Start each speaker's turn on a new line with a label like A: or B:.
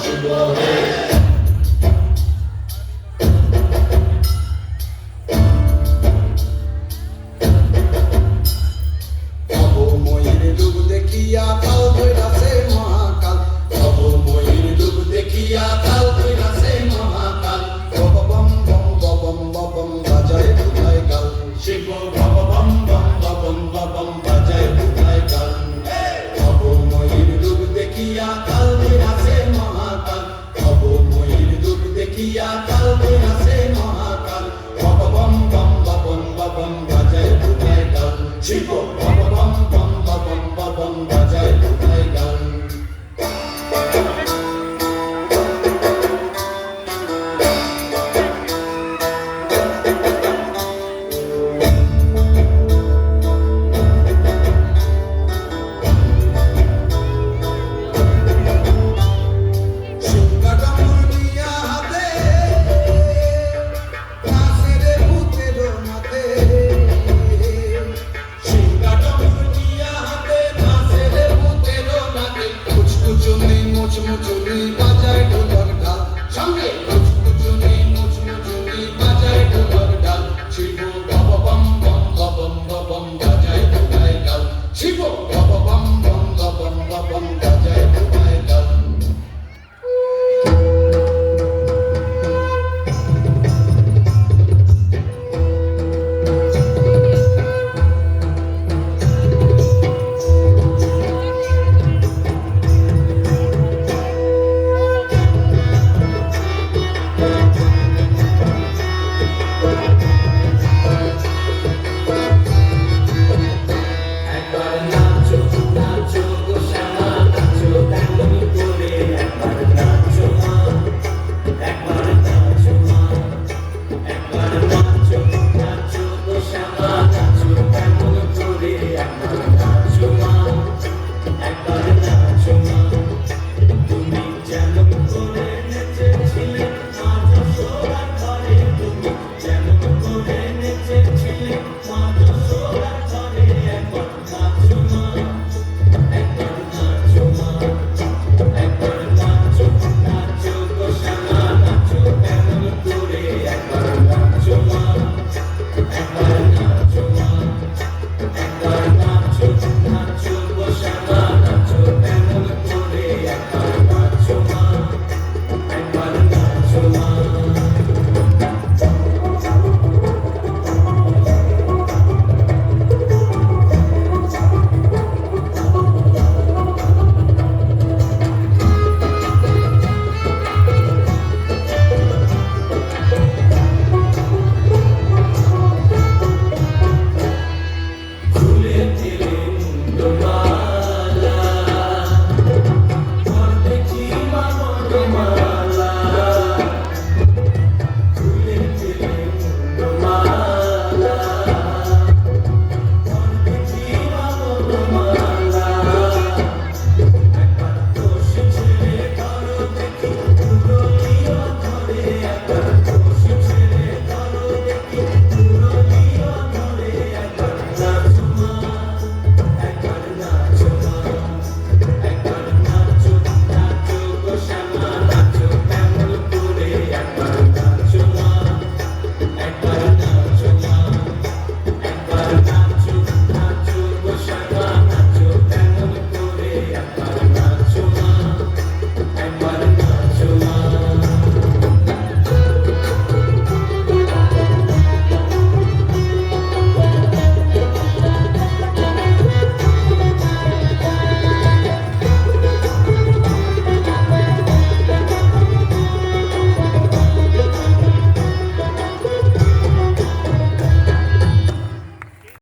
A: শিব হে অবময়ীর রূপ দেখিয়া কাল ধইরাছে মহাকাল অবময়ীর রূপ দেখিয়া কাল ধইরাছে মহাকাল বম বম বম বম বাজায় বুঝায় গাল শিব বম বম বম বম বাজায় বুঝায় গাল অবময়ীর রূপ দেখিয়া কাল ধইরাছে মহাকাল অবময়ীর রূপ দেখিয়া কাল ধইরাছে মহাকাল বম বম বম বম বাজায় বুঝায় গাল শিব বম বম বম বম